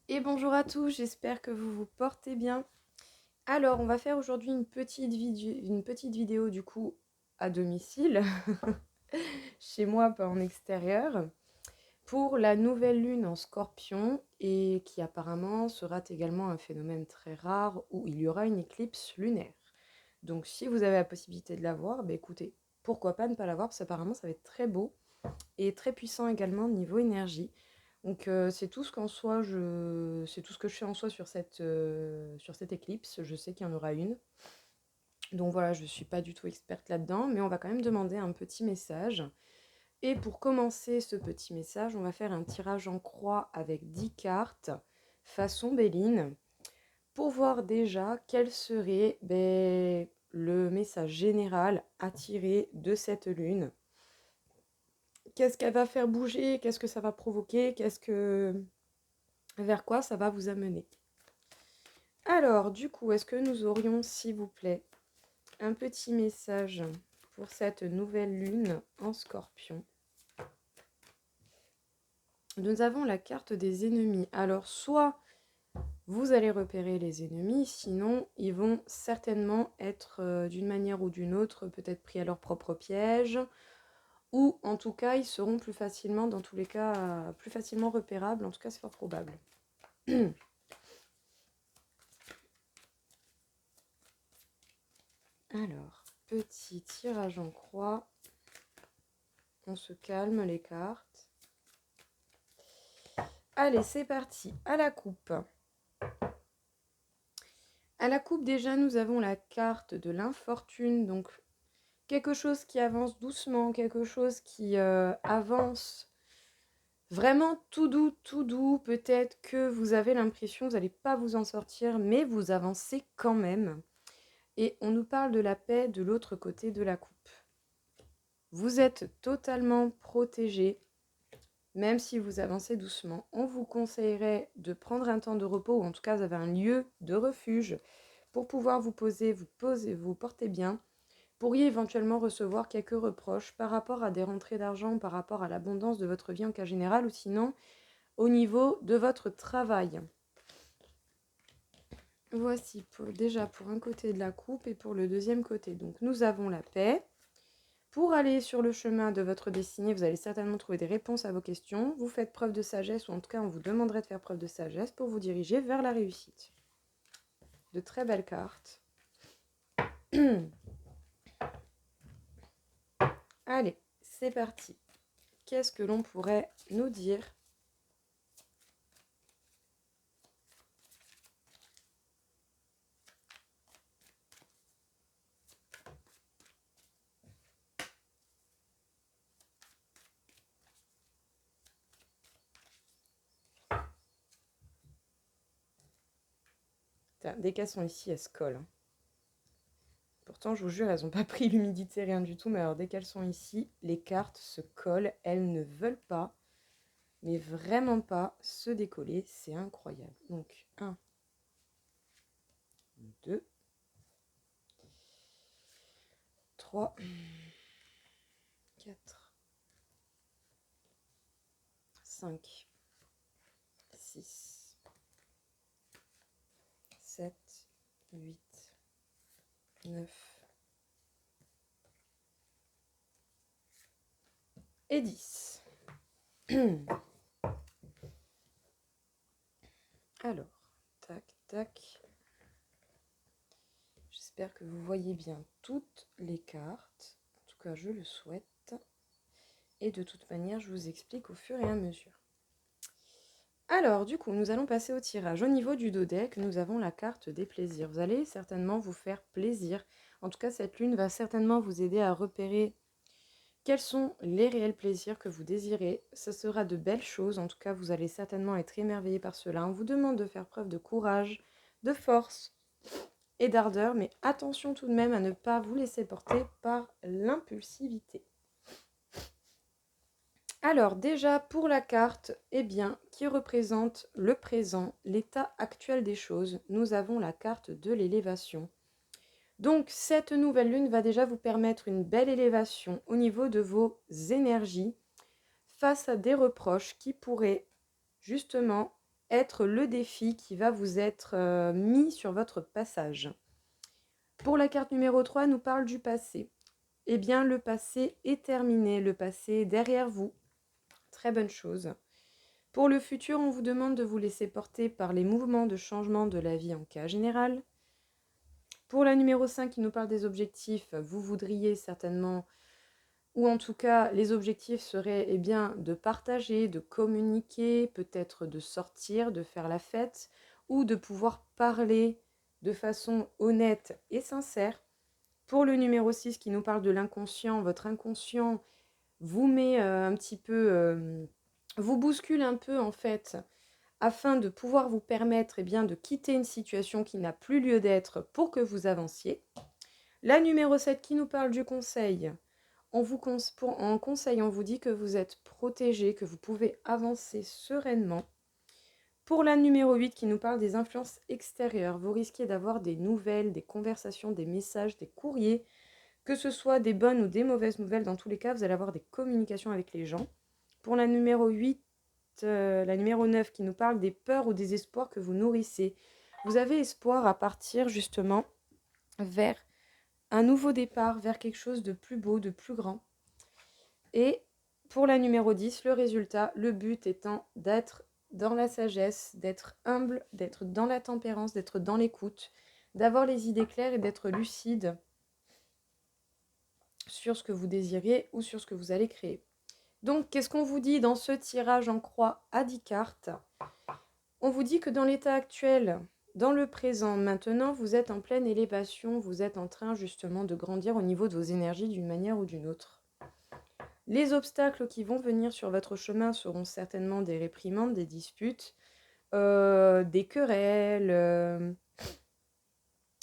Et bonjour à tous, j'espère que vous vous portez bien. Alors, on va faire aujourd'hui une petite vidéo du coup à domicile, chez moi, pas en extérieur, pour la nouvelle lune en Scorpion et qui apparemment sera également un phénomène très rare où il y aura une éclipse lunaire. Donc si vous avez la possibilité de la voir, bah écoutez, pourquoi pas ne pas la voir parce qu'apparemment ça va être très beau et très puissant également niveau énergie. Donc c'est tout ce qu'en soi c'est tout ce que je fais en soi sur cette éclipse. Je sais qu'il y en aura une. Donc voilà, je ne suis pas du tout experte là-dedans, mais on va quand même demander un petit message. Et pour commencer ce petit message, on va faire un tirage en croix avec 10 cartes, façon Béline, pour voir déjà quel serait le message général à tirer de cette lune. Qu'est-ce qu'elle va faire bouger? Qu'est-ce que ça va provoquer? Vers quoi ça va vous amener? Alors, du coup, est-ce que nous aurions, s'il vous plaît, un petit message pour cette nouvelle lune en Scorpion? Nous avons la carte des ennemis. Alors, soit vous allez repérer les ennemis, sinon ils vont certainement être d'une manière ou d'une autre peut-être pris à leur propre piège, ou en tout cas ils seront plus facilement, dans tous les cas, plus facilement repérables, en tout cas c'est fort probable. Alors, petit tirage en croix. On se calme les cartes. Allez, c'est parti. À la coupe. À la coupe, déjà, nous avons la carte de l'infortune. Donc, quelque chose qui avance doucement, quelque chose qui avance vraiment tout doux. Peut-être que vous avez l'impression que vous n'allez pas vous en sortir, mais vous avancez quand même. Et on nous parle de la paix de l'autre côté de la coupe. Vous êtes totalement protégé, même si vous avancez doucement. On vous conseillerait de prendre un temps de repos, ou en tout cas vous avez un lieu de refuge pour pouvoir vous porter bien. Pourriez éventuellement recevoir quelques reproches par rapport à des rentrées d'argent, par rapport à l'abondance de votre vie en cas général, ou sinon au niveau de votre travail. Voici déjà pour un côté de la coupe et pour le deuxième côté. Donc nous avons la paix. Pour aller sur le chemin de votre destinée, vous allez certainement trouver des réponses à vos questions. Vous faites preuve de sagesse, ou en tout cas on vous demanderait de faire preuve de sagesse pour vous diriger vers la réussite. De très belles cartes. Allez, c'est parti. Qu'est-ce que l'on pourrait nous dire? Dès qu'elles sont ici, elles se collent. Pourtant, je vous jure, elles n'ont pas pris l'humidité, rien du tout. Mais alors, dès qu'elles sont ici, les cartes se collent. Elles ne veulent pas, mais vraiment pas, se décoller. C'est incroyable. Donc, 1, 2, 3, 4, 5, 6, 7, 8, 9 et 10. Alors, tac, tac. J'espère que vous voyez bien toutes les cartes. En tout cas, je le souhaite. Et de toute manière, je vous explique au fur et à mesure. Alors, du coup, nous allons passer au tirage. Au niveau du dos deck, nous avons la carte des plaisirs. Vous allez certainement vous faire plaisir. En tout cas, cette lune va certainement vous aider à repérer quels sont les réels plaisirs que vous désirez. Ce sera de belles choses. En tout cas, vous allez certainement être émerveillé par cela. On vous demande de faire preuve de courage, de force et d'ardeur. Mais attention tout de même à ne pas vous laisser porter par l'impulsivité. Alors déjà pour la carte, qui représente le présent, l'état actuel des choses, nous avons la carte de l'élévation. Donc cette nouvelle lune va déjà vous permettre une belle élévation au niveau de vos énergies face à des reproches qui pourraient justement être le défi qui va vous être mis sur votre passage. Pour la carte numéro 3, nous parle du passé. Eh bien, le passé est terminé, le passé est derrière vous. Très bonne chose. Pour le futur, on vous demande de vous laisser porter par les mouvements de changement de la vie en cas général. Pour la numéro 5 qui nous parle des objectifs, vous voudriez certainement, ou en tout cas les objectifs seraient eh bien, de partager, de communiquer, peut-être de sortir, de faire la fête, ou de pouvoir parler de façon honnête et sincère. Pour le numéro 6 qui nous parle de l'inconscient, votre inconscient vous met un petit peu, vous bouscule un peu en fait, afin de pouvoir vous permettre eh bien, de quitter une situation qui n'a plus lieu d'être pour que vous avanciez. La numéro 7 qui nous parle du conseil. En conseil, on vous dit que vous êtes protégé, que vous pouvez avancer sereinement. Pour la numéro 8 qui nous parle des influences extérieures, vous risquez d'avoir des nouvelles, des conversations, des messages, des courriers, que ce soit des bonnes ou des mauvaises nouvelles. Dans tous les cas, vous allez avoir des communications avec les gens. Pour la numéro 8, la numéro 9 qui nous parle des peurs ou des espoirs que vous nourrissez. Vous avez espoir à partir justement vers un nouveau départ, vers quelque chose de plus beau, de plus grand. Et pour la numéro 10, le résultat, le but étant d'être dans la sagesse, d'être humble, d'être dans la tempérance, d'être dans l'écoute, d'avoir les idées claires et d'être lucide sur ce que vous désirez ou sur ce que vous allez créer. Donc, qu'est-ce qu'on vous dit dans ce tirage en croix à 10 cartes? On vous dit que dans l'état actuel, dans le présent, maintenant, vous êtes en pleine élévation, vous êtes en train justement de grandir au niveau de vos énergies d'une manière ou d'une autre. Les obstacles qui vont venir sur votre chemin seront certainement des réprimandes, des disputes, des querelles,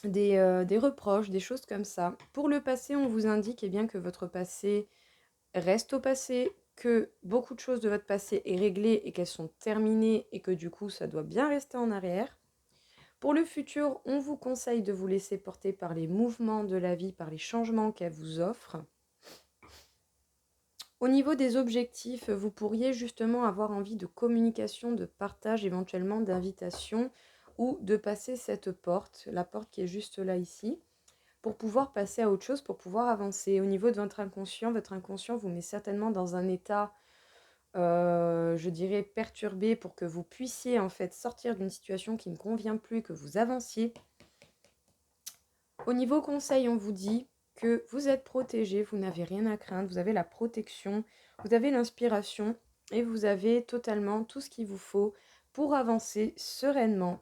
des reproches, des choses comme ça. Pour le passé, on vous indique eh bien, que votre passé reste au passé, que beaucoup de choses de votre passé est réglé et qu'elles sont terminées et que du coup, ça doit bien rester en arrière. Pour le futur, on vous conseille de vous laisser porter par les mouvements de la vie, par les changements qu'elle vous offre. Au niveau des objectifs, vous pourriez justement avoir envie de communication, de partage, éventuellement d'invitation ou de passer cette porte, la porte qui est juste là ici, pour pouvoir passer à autre chose, pour pouvoir avancer. Au niveau de votre inconscient vous met certainement dans un état, je dirais, perturbé pour que vous puissiez en fait sortir d'une situation qui ne convient plus, que vous avanciez. Au niveau conseil, on vous dit que vous êtes protégé, vous n'avez rien à craindre, vous avez la protection, vous avez l'inspiration et vous avez totalement tout ce qu'il vous faut pour avancer sereinement.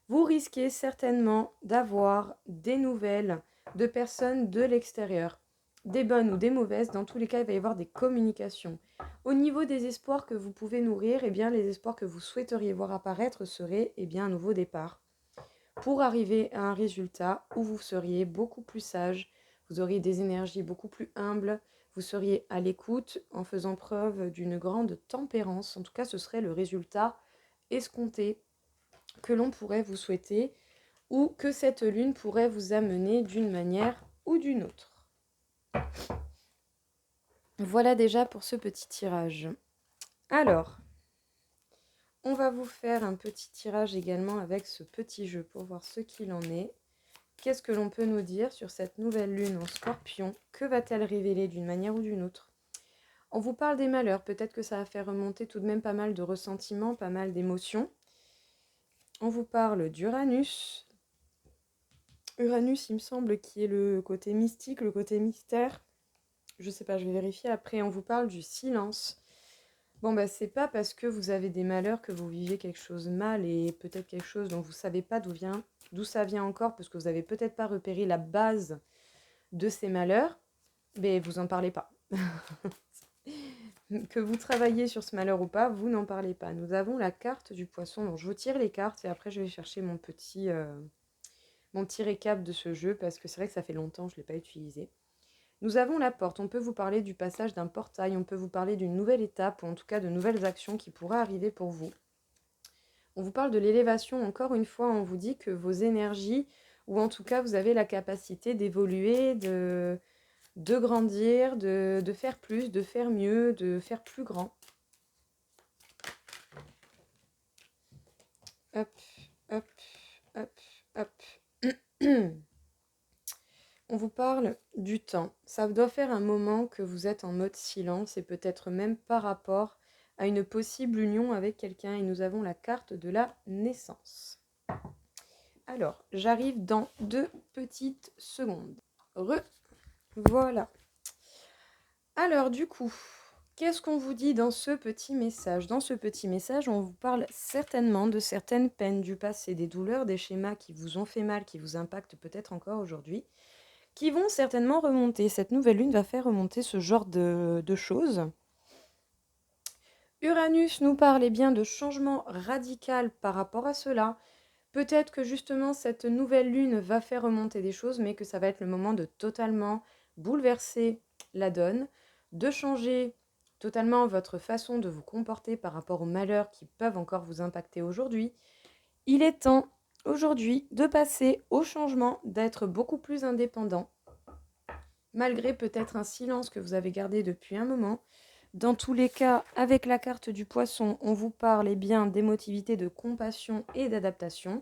Vous risquez certainement d'avoir des nouvelles de personnes de l'extérieur, des bonnes ou des mauvaises. Dans tous les cas, il va y avoir des communications. Au niveau des espoirs que vous pouvez nourrir, eh bien, les espoirs que vous souhaiteriez voir apparaître seraient eh bien, un nouveau départ, pour arriver à un résultat où vous seriez beaucoup plus sage, vous auriez des énergies beaucoup plus humbles, vous seriez à l'écoute en faisant preuve d'une grande tempérance. En tout cas, ce serait le résultat escompté que l'on pourrait vous souhaiter ou que cette lune pourrait vous amener d'une manière ou d'une autre. Voilà déjà pour ce petit tirage. Alors, on va vous faire un petit tirage également avec ce petit jeu pour voir ce qu'il en est. Qu'est-ce que l'on peut nous dire sur cette nouvelle lune en Scorpion? Que va-t-elle révéler d'une manière ou d'une autre? On vous parle des malheurs, peut-être que ça va faire remonter tout de même pas mal de ressentiments, pas mal d'émotions. On vous parle d'Uranus. Uranus, il me semble, qui est le côté mystique, le côté mystère. Je sais pas, je vais vérifier après. On vous parle du silence. Bon, bah, c'est pas parce que vous avez des malheurs que vous vivez quelque chose de mal et peut-être quelque chose dont vous savez pas d'où ça vient encore, parce que vous avez peut-être pas repéré la base de ces malheurs, mais vous en parlez pas. Que vous travaillez sur ce malheur ou pas, vous n'en parlez pas. Nous avons la carte du poisson. Donc je vous tire les cartes et après je vais chercher mon petit récap de ce jeu parce que c'est vrai que ça fait longtemps que je ne l'ai pas utilisé. Nous avons la porte. On peut vous parler du passage d'un portail, on peut vous parler d'une nouvelle étape ou en tout cas de nouvelles actions qui pourraient arriver pour vous. On vous parle de l'élévation. Encore une fois, on vous dit que vos énergies, ou en tout cas vous avez la capacité d'évoluer, de grandir, de faire plus, de faire mieux, de faire plus grand. hop, hop, hop, hop. On vous parle du temps. Ça doit faire un moment que vous êtes en mode silence et peut-être même par rapport à une possible union avec quelqu'un. Et nous avons la carte de la naissance. Alors, j'arrive dans 2 petites secondes. Voilà. Alors, du coup, qu'est-ce qu'on vous dit dans ce petit message? Dans ce petit message, on vous parle certainement de certaines peines du passé, des douleurs, des schémas qui vous ont fait mal, qui vous impactent peut-être encore aujourd'hui, qui vont certainement remonter. Cette nouvelle lune va faire remonter ce genre de choses. Uranus nous parle bien de changement radical par rapport à cela. Peut-être que justement cette nouvelle lune va faire remonter des choses, mais que ça va être le moment de totalement bouleverser la donne, de changer totalement votre façon de vous comporter par rapport aux malheurs qui peuvent encore vous impacter aujourd'hui. Il est temps aujourd'hui de passer au changement, d'être beaucoup plus indépendant, malgré peut-être un silence que vous avez gardé depuis un moment. Dans tous les cas, avec la carte du poisson, on vous parle bien d'émotivité, de compassion et d'adaptation.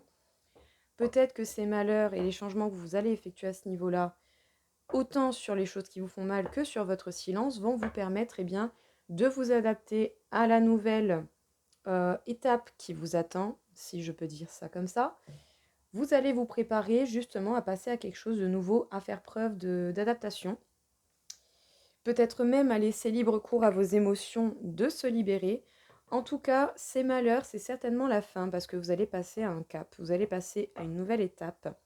Peut-être que ces malheurs et les changements que vous allez effectuer à ce niveau-là, autant sur les choses qui vous font mal que sur votre silence, vont vous permettre de vous adapter à la nouvelle étape qui vous attend, si je peux dire ça comme ça. Vous allez vous préparer justement à passer à quelque chose de nouveau, à faire preuve d'adaptation. Peut-être même à laisser libre cours à vos émotions de se libérer. En tout cas, ces malheurs, c'est certainement la fin parce que vous allez passer à un cap, vous allez passer à une nouvelle étape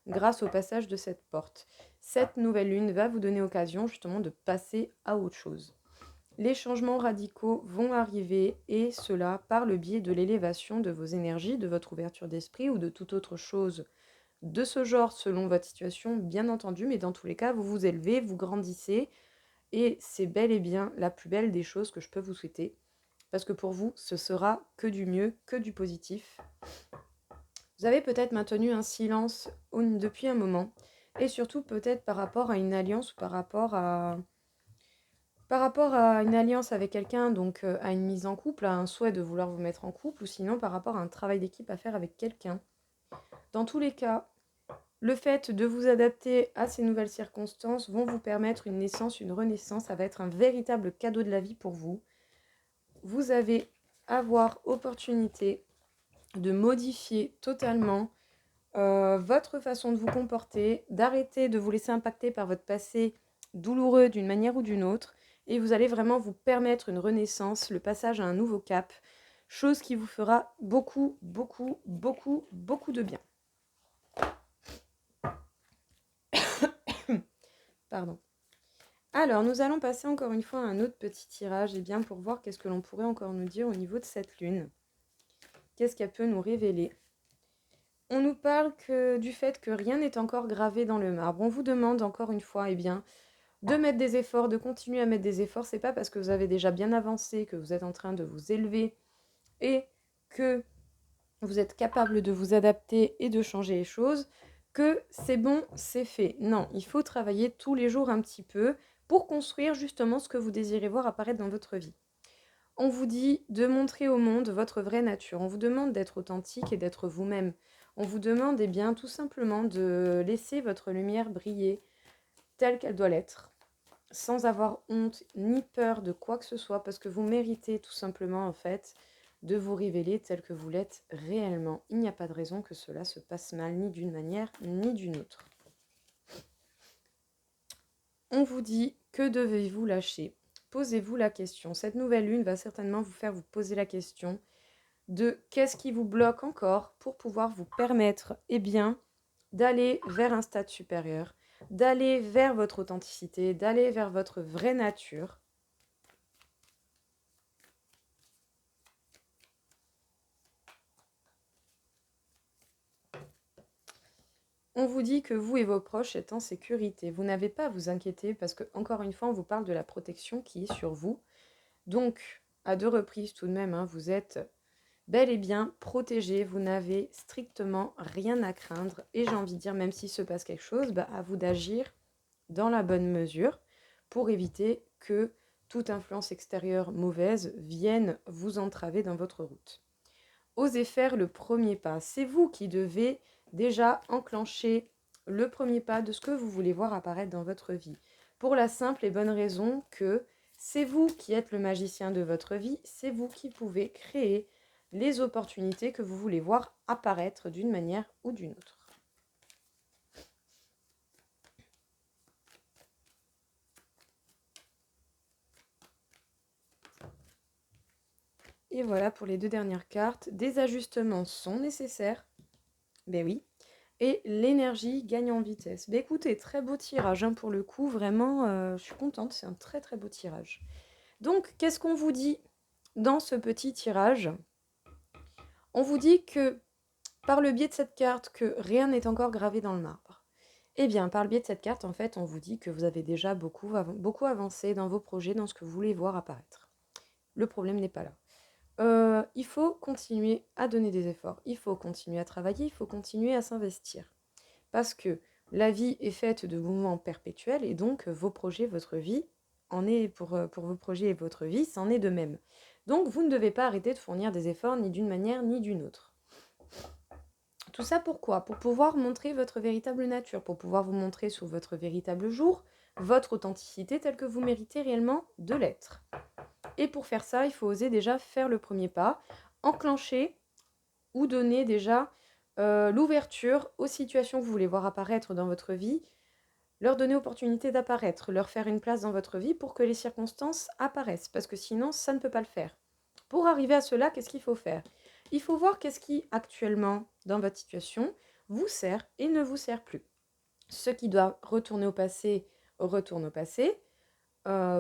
grâce au passage de cette porte. Cette nouvelle lune va vous donner occasion justement de passer à autre chose. Les changements radicaux vont arriver et cela par le biais de l'élévation de vos énergies, de votre ouverture d'esprit ou de toute autre chose de ce genre selon votre situation, bien entendu, mais dans tous les cas, vous vous élevez, vous grandissez et c'est bel et bien la plus belle des choses que je peux vous souhaiter parce que pour vous, ce sera que du mieux, que du positif. Vous avez peut-être maintenu un silence depuis un moment et surtout peut-être par rapport à une alliance ou par rapport à une alliance avec quelqu'un, donc à une mise en couple, à un souhait de vouloir vous mettre en couple, ou sinon par rapport à un travail d'équipe à faire avec quelqu'un. Dans tous les cas, le fait de vous adapter à ces nouvelles circonstances vont vous permettre une naissance, une renaissance. Ça va être un véritable cadeau de la vie pour vous. Vous allez avoir opportunité de modifier totalement votre façon de vous comporter, d'arrêter de vous laisser impacter par votre passé douloureux d'une manière ou d'une autre, et vous allez vraiment vous permettre une renaissance, le passage à un nouveau cap, chose qui vous fera beaucoup, beaucoup, beaucoup, beaucoup de bien. Pardon. Alors, nous allons passer encore une fois à un autre petit tirage, et bien pour voir qu'est-ce que l'on pourrait encore nous dire au niveau de cette lune. Qu'est-ce qu'elle peut nous révéler? On nous parle du fait que rien n'est encore gravé dans le marbre. On vous demande encore une fois, de mettre des efforts, de continuer à mettre des efforts. C'est pas parce que vous avez déjà bien avancé, que vous êtes en train de vous élever et que vous êtes capable de vous adapter et de changer les choses que c'est bon, c'est fait. Non, il faut travailler tous les jours un petit peu pour construire justement ce que vous désirez voir apparaître dans votre vie. On vous dit de montrer au monde votre vraie nature. On vous demande d'être authentique et d'être vous-même. On vous demande tout simplement de laisser votre lumière briller telle qu'elle doit l'être, sans avoir honte ni peur de quoi que ce soit, parce que vous méritez tout simplement en fait de vous révéler tel que vous l'êtes réellement. Il n'y a pas de raison que cela se passe mal, ni d'une manière ni d'une autre. On vous dit que devez-vous lâcher? Posez-vous la question. Cette nouvelle lune va certainement vous faire vous poser la question de qu'est-ce qui vous bloque encore pour pouvoir vous permettre d'aller vers un stade supérieur, d'aller vers votre authenticité, d'aller vers votre vraie nature. On vous dit que vous et vos proches êtes en sécurité. Vous n'avez pas à vous inquiéter parce que, encore une fois, on vous parle de la protection qui est sur vous. Donc, à 2 reprises tout de même, vous êtes bel et bien protégé. Vous n'avez strictement rien à craindre. Et j'ai envie de dire, même s'il se passe quelque chose, à vous d'agir dans la bonne mesure pour éviter que toute influence extérieure mauvaise vienne vous entraver dans votre route. osez faire le premier pas. C'est vous qui devez déjà enclencher le premier pas de ce que vous voulez voir apparaître dans votre vie. Pour la simple et bonne raison que c'est vous qui êtes le magicien de votre vie, c'est vous qui pouvez créer les opportunités que vous voulez voir apparaître d'une manière ou d'une autre. Et voilà pour les deux dernières cartes. Des ajustements sont nécessaires. Ben oui. Et l'énergie gagne en vitesse. Ben écoutez, très beau tirage hein, pour le coup. Vraiment, je suis contente. C'est un très très beau tirage. Donc, qu'est-ce qu'on vous dit dans ce petit tirage? On vous dit que par le biais de cette carte, que rien n'est encore gravé dans le marbre. Eh bien, par le biais de cette carte, en fait, on vous dit que vous avez déjà beaucoup avancé dans vos projets, dans ce que vous voulez voir apparaître. Le problème n'est pas là. Il faut continuer à donner des efforts, il faut continuer à travailler, il faut continuer à s'investir. Parce que la vie est faite de mouvements perpétuels et donc vos projets, votre vie, en est pour vos projets et votre vie, c'en est de même. Donc vous ne devez pas arrêter de fournir des efforts ni d'une manière ni d'une autre. Tout ça pourquoi? Pour pouvoir montrer votre véritable nature, pour pouvoir vous montrer sous votre véritable jour, votre authenticité telle que vous méritez réellement de l'être. Et pour faire ça, il faut oser déjà faire le premier pas, enclencher ou donner déjà l'ouverture aux situations que vous voulez voir apparaître dans votre vie, leur donner opportunité d'apparaître, leur faire une place dans votre vie pour que les circonstances apparaissent, parce que sinon, ça ne peut pas le faire. Pour arriver à cela, qu'est-ce qu'il faut faire? Il faut voir qu'est-ce qui, actuellement, dans votre situation, vous sert et ne vous sert plus. Ce qui doit retourner au passé, retourne au passé.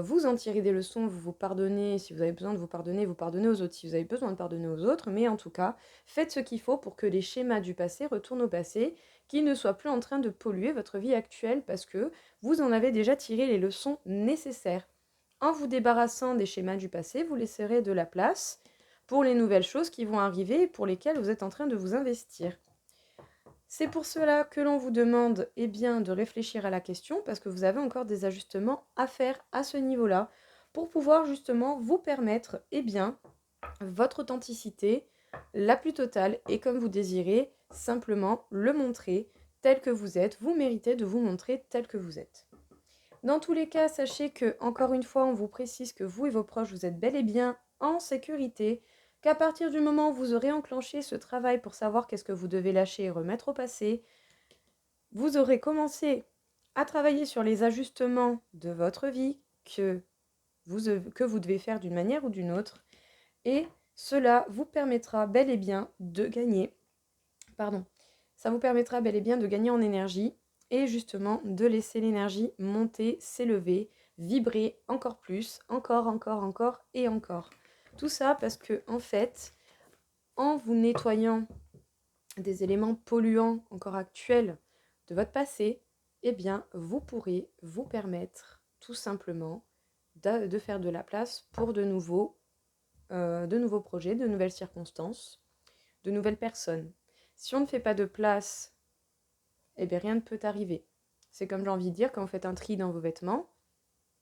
Vous en tirez des leçons, vous vous pardonnez, si vous avez besoin de vous pardonnez aux autres, si vous avez besoin de pardonner aux autres, mais en tout cas, faites ce qu'il faut pour que les schémas du passé retournent au passé, qu'ils ne soient plus en train de polluer votre vie actuelle, parce que vous en avez déjà tiré les leçons nécessaires. En vous débarrassant des schémas du passé, vous laisserez de la place pour les nouvelles choses qui vont arriver et pour lesquelles vous êtes en train de vous investir. C'est pour cela que l'on vous demande eh bien, de réfléchir à la question parce que vous avez encore des ajustements à faire à ce niveau-là pour pouvoir justement vous permettre eh bien, votre authenticité la plus totale et comme vous désirez simplement le montrer tel que vous êtes. Vous méritez de vous montrer tel que vous êtes. Dans tous les cas, sachez que, encore une fois, on vous précise que vous et vos proches, vous êtes bel et bien en sécurité, qu'à partir du moment où vous aurez enclenché ce travail pour savoir qu'est-ce que vous devez lâcher et remettre au passé, vous aurez commencé à travailler sur les ajustements de votre vie que vous devez faire d'une manière ou d'une autre, et cela vous permettra bel et bien de gagner, ça vous permettra bel et bien de gagner en énergie, et justement de laisser l'énergie monter, s'élever, vibrer encore plus, encore et encore. Tout ça parce que en fait, en vous nettoyant des éléments polluants encore actuels de votre passé, eh bien, vous pourrez vous permettre tout simplement de faire de la place pour de nouveaux projets, de nouvelles circonstances, de nouvelles personnes. Si on ne fait pas de place, eh bien rien ne peut arriver. C'est comme j'ai envie de dire, quand vous faites un tri dans vos vêtements,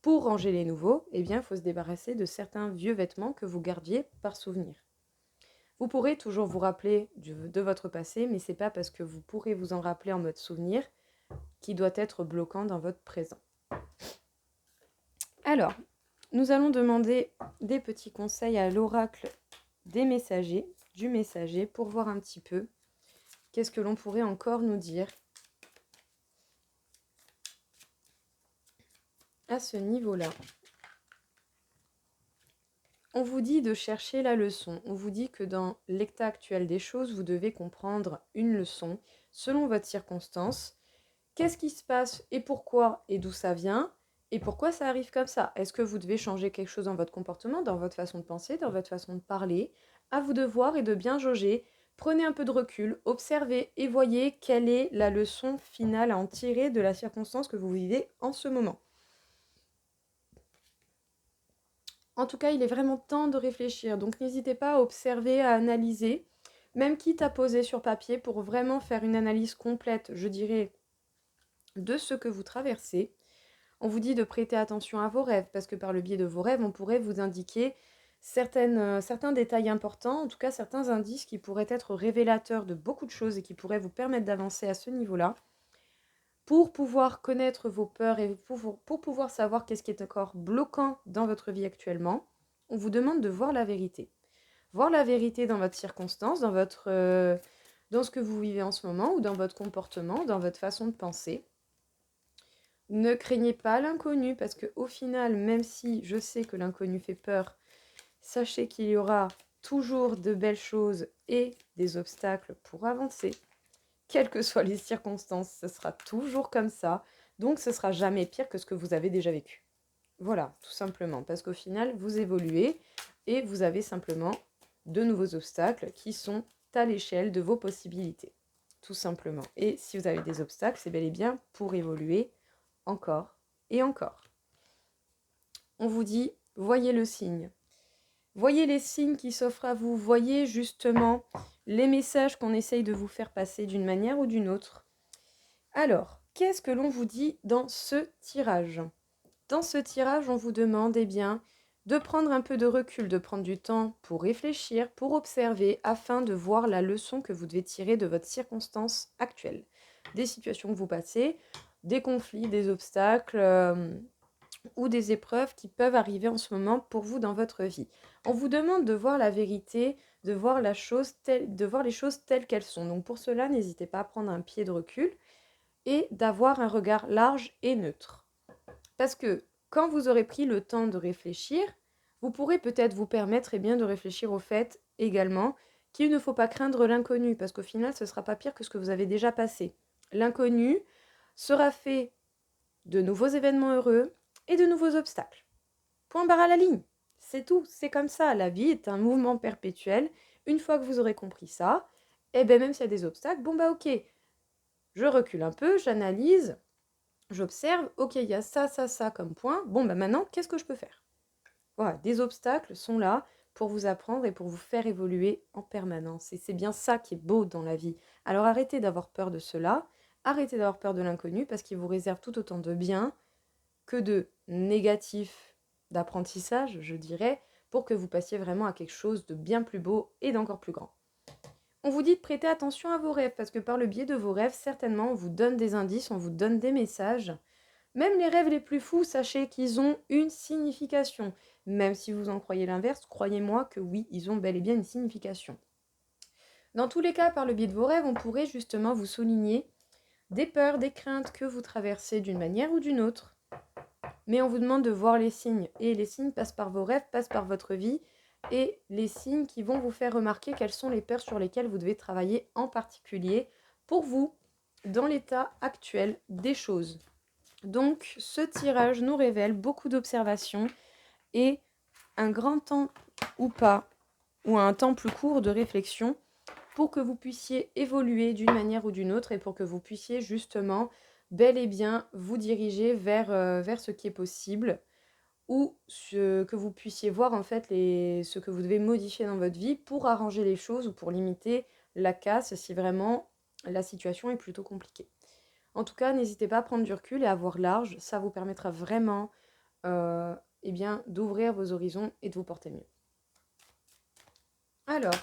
pour ranger les nouveaux, eh bien il faut se débarrasser de certains vieux vêtements que vous gardiez par souvenir. Vous pourrez toujours vous rappeler de votre passé, mais ce n'est pas parce que vous pourrez vous en rappeler en mode souvenir qui doit être bloquant dans votre présent. Alors, nous allons demander des petits conseils à l'oracle des messagers, du messager, pour voir un petit peu qu'est-ce que l'on pourrait encore nous dire à ce niveau-là. On vous dit de chercher la leçon. On vous dit que dans l'état actuel des choses, vous devez comprendre une leçon selon votre circonstance. Qu'est-ce qui se passe et pourquoi et d'où ça vient et pourquoi ça arrive comme ça? Est-ce que vous devez changer quelque chose dans votre comportement, dans votre façon de penser, dans votre façon de parler? À vous de voir et de bien jauger. Prenez un peu de recul, observez et voyez quelle est la leçon finale à en tirer de la circonstance que vous vivez en ce moment. En tout cas, il est vraiment temps de réfléchir. Donc n'hésitez pas à observer, à analyser, même quitte à poser sur papier pour vraiment faire une analyse complète, je dirais, de ce que vous traversez. On vous dit de prêter attention à vos rêves, parce que par le biais de vos rêves, on pourrait vous indiquer certains détails importants, en tout cas certains indices qui pourraient être révélateurs de beaucoup de choses et qui pourraient vous permettre d'avancer à ce niveau-là. Pour pouvoir connaître vos peurs et pour pouvoir savoir qu'est-ce qui est encore bloquant dans votre vie actuellement, on vous demande de voir la vérité. Voir la vérité dans votre circonstance, dans ce que vous vivez en ce moment ou dans votre comportement, dans votre façon de penser. Ne craignez pas l'inconnu parce qu'au final, même si je sais que l'inconnu fait peur, sachez qu'il y aura toujours de belles choses et des obstacles pour avancer. Quelles que soient les circonstances, ce sera toujours comme ça. Donc ce sera jamais pire que ce que vous avez déjà vécu. Voilà, tout simplement. Parce qu'au final, vous évoluez et vous avez simplement de nouveaux obstacles qui sont à l'échelle de vos possibilités. Tout simplement. Et si vous avez des obstacles, c'est bel et bien pour évoluer encore et encore. On vous dit, voyez le signe. Voyez les signes qui s'offrent à vous. Voyez justement les messages qu'on essaye de vous faire passer d'une manière ou d'une autre. Alors, qu'est-ce que l'on vous dit dans ce tirage ? Dans ce tirage, on vous demande bien, de prendre un peu de recul, de prendre du temps pour réfléchir, pour observer, afin de voir la leçon que vous devez tirer de votre circonstance actuelle. Des situations que vous passez, des conflits, des obstacles ou des épreuves qui peuvent arriver en ce moment pour vous dans votre vie. On vous demande de voir la vérité, de voir les choses telles qu'elles sont. Donc pour cela, n'hésitez pas à prendre un pied de recul et d'avoir un regard large et neutre. Parce que quand vous aurez pris le temps de réfléchir, vous pourrez peut-être vous permettre de réfléchir au fait également qu'il ne faut pas craindre l'inconnu, parce qu'au final, ce ne sera pas pire que ce que vous avez déjà passé. L'inconnu sera fait de nouveaux événements heureux et de nouveaux obstacles. Point barre à la ligne. C'est tout, c'est comme ça. La vie est un mouvement perpétuel. Une fois que vous aurez compris ça, même s'il y a des obstacles, ok, je recule un peu, j'analyse, j'observe, ok, il y a ça comme point. Maintenant, qu'est-ce que je peux faire? Voilà, des obstacles sont là pour vous apprendre et pour vous faire évoluer en permanence. Et c'est bien ça qui est beau dans la vie. Alors arrêtez d'avoir peur de cela, arrêtez d'avoir peur de l'inconnu parce qu'il vous réserve tout autant de bien que de négatif d'apprentissage, je dirais, pour que vous passiez vraiment à quelque chose de bien plus beau et d'encore plus grand. On vous dit de prêter attention à vos rêves, parce que par le biais de vos rêves, certainement, on vous donne des indices, on vous donne des messages. Même les rêves les plus fous, sachez qu'ils ont une signification. Même si vous en croyez l'inverse, croyez-moi que oui, ils ont bel et bien une signification. Dans tous les cas, par le biais de vos rêves, on pourrait justement vous souligner des peurs, des craintes que vous traversez d'une manière ou d'une autre. Mais on vous demande de voir les signes. Et les signes passent par vos rêves, passent par votre vie. Et les signes qui vont vous faire remarquer quelles sont les peurs sur lesquelles vous devez travailler en particulier pour vous, dans l'état actuel des choses. Donc, ce tirage nous révèle beaucoup d'observations et un grand temps ou pas, ou un temps plus court de réflexion pour que vous puissiez évoluer d'une manière ou d'une autre et pour que vous puissiez justement bel et bien vous diriger vers ce qui est possible ou que vous puissiez voir en fait ce que vous devez modifier dans votre vie pour arranger les choses ou pour limiter la casse si vraiment la situation est plutôt compliquée. En tout cas, n'hésitez pas à prendre du recul et à voir large, ça vous permettra vraiment d'ouvrir vos horizons et de vous porter mieux. Alors,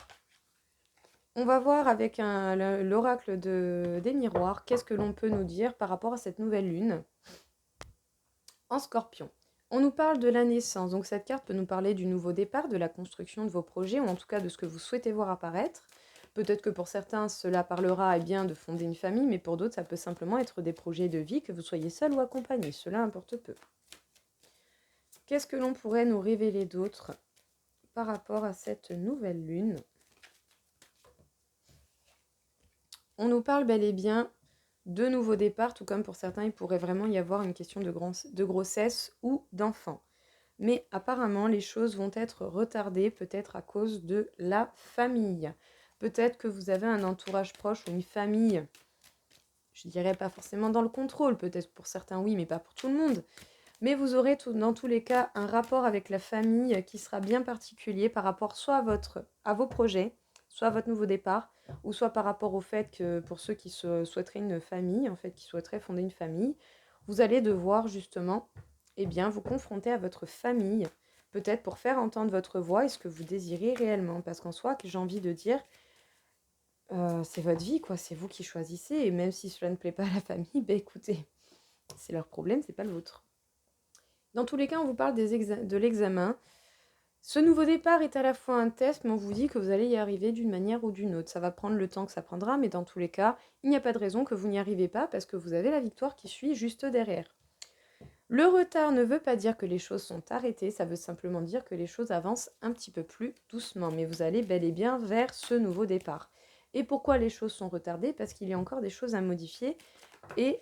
on va voir avec l'oracle des miroirs, qu'est-ce que l'on peut nous dire par rapport à cette nouvelle lune en Scorpion. On nous parle de la naissance, donc cette carte peut nous parler du nouveau départ, de la construction de vos projets, ou en tout cas de ce que vous souhaitez voir apparaître. Peut-être que pour certains, cela parlera de fonder une famille, mais pour d'autres, ça peut simplement être des projets de vie, que vous soyez seul ou accompagné, cela importe peu. Qu'est-ce que l'on pourrait nous révéler d'autre par rapport à cette nouvelle lune? On nous parle bel et bien de nouveaux départs, tout comme pour certains, il pourrait vraiment y avoir une question de grossesse ou d'enfant. Mais apparemment, les choses vont être retardées, peut-être à cause de la famille. Peut-être que vous avez un entourage proche ou une famille, je dirais pas forcément dans le contrôle, peut-être pour certains oui, mais pas pour tout le monde. Mais vous aurez dans tous les cas un rapport avec la famille qui sera bien particulier par rapport soit à vos projets, soit à votre nouveau départ, ou soit par rapport au fait que pour ceux qui souhaiteraient une famille, en fait, qui souhaiteraient fonder une famille, vous allez devoir justement vous confronter à votre famille peut-être pour faire entendre votre voix et ce que vous désirez réellement. Parce qu'en soi, que j'ai envie de dire, c'est votre vie, quoi. C'est vous qui choisissez. Et même si cela ne plaît pas à la famille, ben écoutez, c'est leur problème, c'est pas le vôtre. Dans tous les cas, on vous parle de l'examen. Ce nouveau départ est à la fois un test, mais on vous dit que vous allez y arriver d'une manière ou d'une autre. Ça va prendre le temps que ça prendra, mais dans tous les cas, il n'y a pas de raison que vous n'y arrivez pas parce que vous avez la victoire qui suit juste derrière. Le retard ne veut pas dire que les choses sont arrêtées, ça veut simplement dire que les choses avancent un petit peu plus doucement, mais vous allez bel et bien vers ce nouveau départ. Et pourquoi les choses sont retardées? Parce qu'il y a encore des choses à modifier et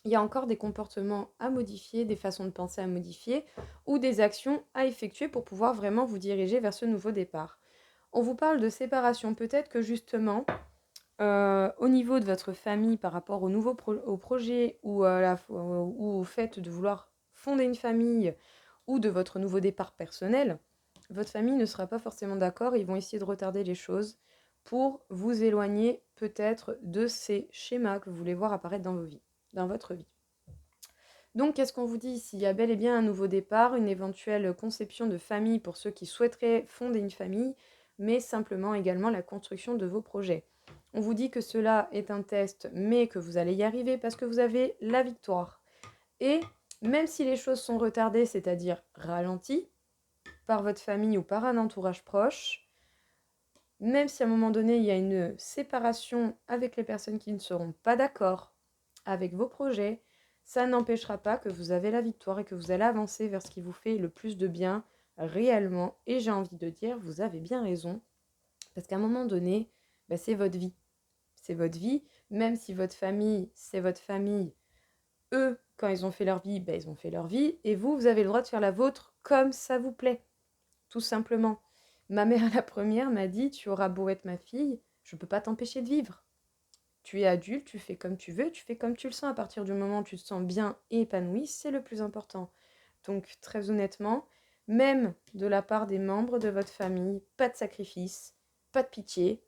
il y a encore des comportements à modifier, des façons de penser à modifier ou des actions à effectuer pour pouvoir vraiment vous diriger vers ce nouveau départ. On vous parle de séparation, peut-être que justement, au niveau de votre famille par rapport au projet ou au fait de vouloir fonder une famille ou de votre nouveau départ personnel, votre famille ne sera pas forcément d'accord, ils vont essayer de retarder les choses pour vous éloigner peut-être de ces schémas que vous voulez voir apparaître dans votre vie. Donc, qu'est-ce qu'on vous dit ici? Il y a bel et bien un nouveau départ, une éventuelle conception de famille pour ceux qui souhaiteraient fonder une famille, mais simplement également la construction de vos projets. On vous dit que cela est un test, mais que vous allez y arriver parce que vous avez la victoire. Et même si les choses sont retardées, c'est-à-dire ralenties, par votre famille ou par un entourage proche, même si à un moment donné il y a une séparation avec les personnes qui ne seront pas d'accord avec vos projets, ça n'empêchera pas que vous avez la victoire et que vous allez avancer vers ce qui vous fait le plus de bien réellement. Et j'ai envie de dire, vous avez bien raison, parce qu'à un moment donné, c'est votre vie. C'est votre vie, même si votre famille, c'est votre famille. Eux, quand ils ont fait leur vie, ils ont fait leur vie. Et vous, vous avez le droit de faire la vôtre comme ça vous plaît, tout simplement. Ma mère, la première, m'a dit, tu auras beau être ma fille, je ne peux pas t'empêcher de vivre. Tu es adulte, tu fais comme tu veux, tu fais comme tu le sens. À partir du moment où tu te sens bien et épanoui, c'est le plus important. Donc, très honnêtement, même de la part des membres de votre famille, pas de sacrifice, pas de pitié.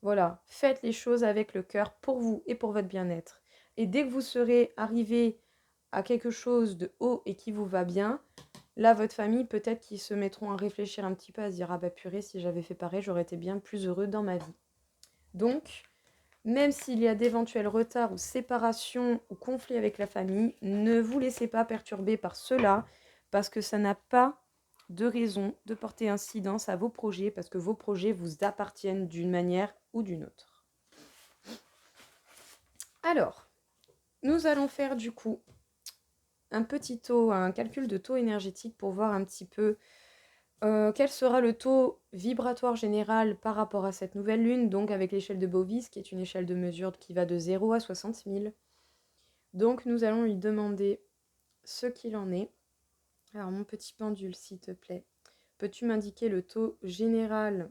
Voilà, faites les choses avec le cœur pour vous et pour votre bien-être. Et dès que vous serez arrivé à quelque chose de haut et qui vous va bien, là, votre famille, peut-être qu'ils se mettront à réfléchir un petit peu, à se dire « Ah bah purée, si j'avais fait pareil, j'aurais été bien plus heureux dans ma vie. » Donc, même s'il y a d'éventuels retards ou séparations ou conflits avec la famille, ne vous laissez pas perturber par cela, parce que ça n'a pas de raison de porter incidence à vos projets, parce que vos projets vous appartiennent d'une manière ou d'une autre. Alors, nous allons faire du coup un calcul de taux énergétique pour voir un petit peu quel sera le taux vibratoire général par rapport à cette nouvelle lune, donc avec l'échelle de Bovis, qui est une échelle de mesure qui va de 0 à 60 000. Donc nous allons lui demander ce qu'il en est. Alors mon petit pendule, s'il te plaît, peux-tu m'indiquer le taux général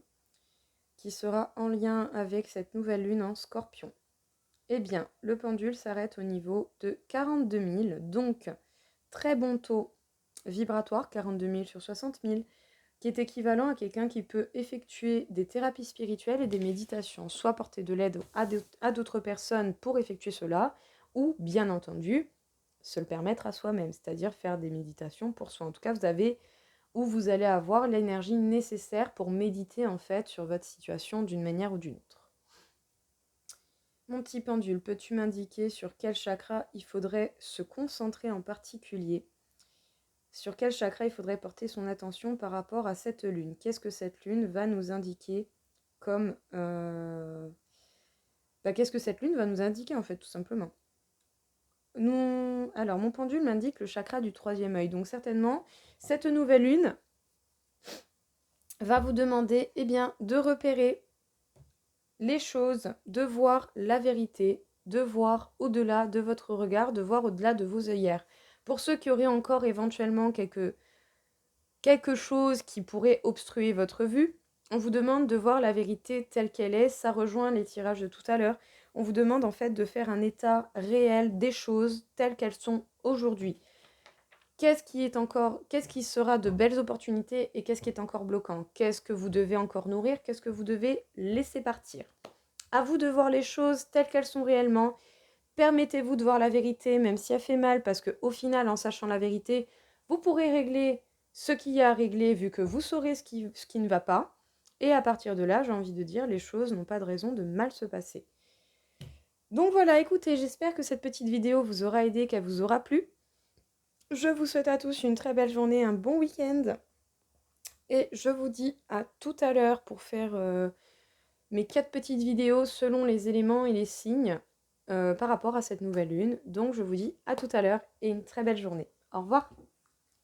qui sera en lien avec cette nouvelle lune en Scorpion? Eh bien, le pendule s'arrête au niveau de 42 000, donc très bon taux vibratoire, 42 000 sur 60 000, qui est équivalent à quelqu'un qui peut effectuer des thérapies spirituelles et des méditations, soit porter de l'aide à d'autres personnes pour effectuer cela, ou bien entendu, se le permettre à soi-même, c'est-à-dire faire des méditations pour soi. En tout cas, vous allez avoir l'énergie nécessaire pour méditer en fait sur votre situation d'une manière ou d'une autre. Mon petit pendule, peux-tu m'indiquer sur quel chakra il faudrait se concentrer en particulier? Sur quel chakra il faudrait porter son attention par rapport à cette lune? Qu'est-ce que cette lune va nous indiquer comme... qu'est-ce que cette lune va nous indiquer en fait, tout simplement? Alors, mon pendule m'indique le chakra du troisième œil. Donc certainement, cette nouvelle lune va vous demander de repérer les choses, de voir la vérité, de voir au-delà de votre regard, de voir au-delà de vos œillères. Pour ceux qui auraient encore éventuellement quelque chose qui pourrait obstruer votre vue, on vous demande de voir la vérité telle qu'elle est. Ça rejoint les tirages de tout à l'heure. On vous demande en fait de faire un état réel des choses telles qu'elles sont aujourd'hui. Qu'est-ce qui sera de belles opportunités et qu'est-ce qui est encore bloquant? Qu'est-ce que vous devez encore nourrir? Qu'est-ce que vous devez laisser partir? À vous de voir les choses telles qu'elles sont réellement. Permettez-vous de voir la vérité, même si elle fait mal, parce qu'au final, en sachant la vérité, Vous pourrez régler ce qu'il y a à régler vu que vous saurez ce qui ne va pas. Et à partir de là, j'ai envie de dire, les choses n'ont pas de raison de mal se passer. Donc voilà, écoutez, j'espère que cette petite vidéo vous aura aidé, qu'elle vous aura plu. Je vous souhaite à tous une très belle journée, un bon week-end. Et je vous dis à tout à l'heure pour faire mes 4 petites vidéos selon les éléments et les signes par rapport à cette nouvelle lune. Donc je vous dis à tout à l'heure et une très belle journée. Au revoir!